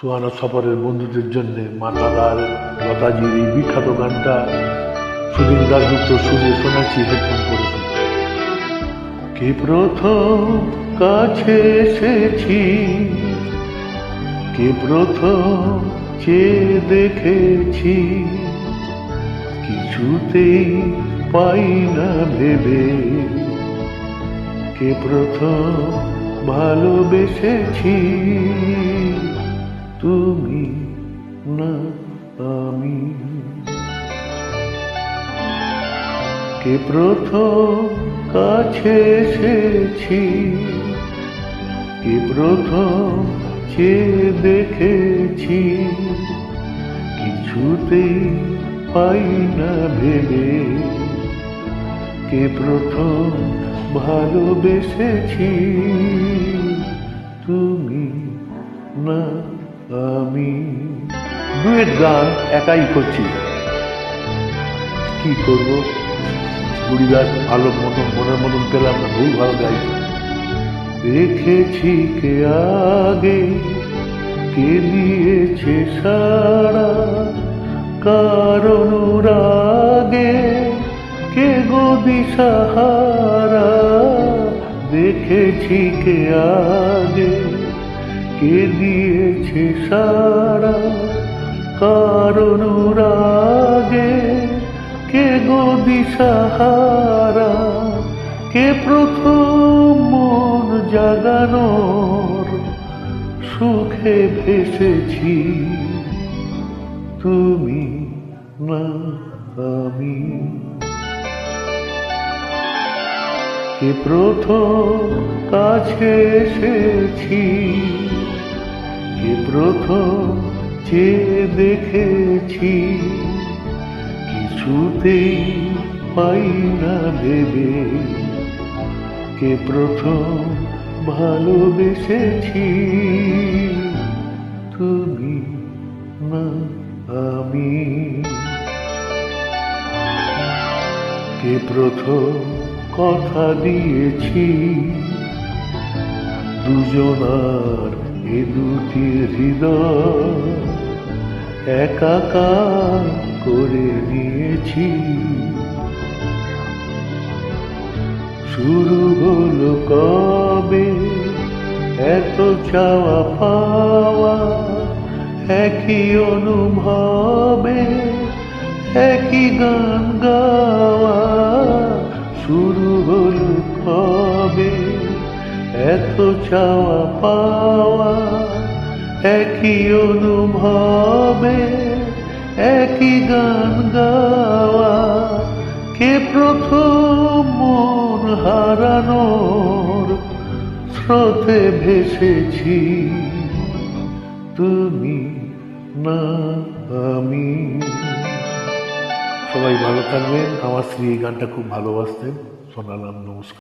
সুহানা সফরের বন্ধুদের জন্য মাতাদার লতাজির এই বিখ্যাত গানটা সুদিন দাসগুপ্ত সুরে শোনাচ্ছি হেডফোন করে শুনে। কে প্রথম কাছে এসেছি, কে প্রথম চেয়ে দেখেছি, কিছুতেই পাই না ভেবে, কে প্রথম ভালোবেসেছি, তুমি না আমি। কে প্রথম কাছে এসেছি, কে প্রথম চেয়ে দেখেছি, কিছুতেই পাই না ভেবে, কে প্রথম ভালোবেসেছি, তুমি না আমি। ডুয়েট গান একাই করছি, কি করবো, বুড়ি গাছ ভালো মতন মনের মতন পেলাম না, ভুল ভালো গাই। দেখেছি কে আগে, কে দিয়েছে সারা, কার অনুরাগে কে গো দিশাহারা। দেখেছি কে আগে, কে দিয়েছে সারা, কার অনুরাগে কে গো দিশাহারা। কে প্রথম মন জাগানোর সুখে ভেসেছি, তুমি না আমি। কে প্রথম কাছে এসেছি, কে প্রথম চেয়ে দেখেছি, কিছুতেই পাই না ভেবে, কে প্রথম ভালোবেসেছি, তুমি না আমি। কে প্রথম কথা দিয়েছি, দুজনার এ দুটি হৃদয় একাকার করে নিয়েছি। শুরু হলো কবে এত চাওয়া পাওয়া, একই অনুভবে একই গান গাওয়া। শুরু হলো কবে এত চাওয়া পাওয়া, একই অনুভবে একই গান গাওয়া। কে প্রথম মন হারানোর স্রোতে ভেসেছি, তুমি না আমি। সবাই ভালো থাকবেন। আমার স্ত্রী এই গানটা খুব ভালোবাসতেন, শোনালাম। নমস্কার।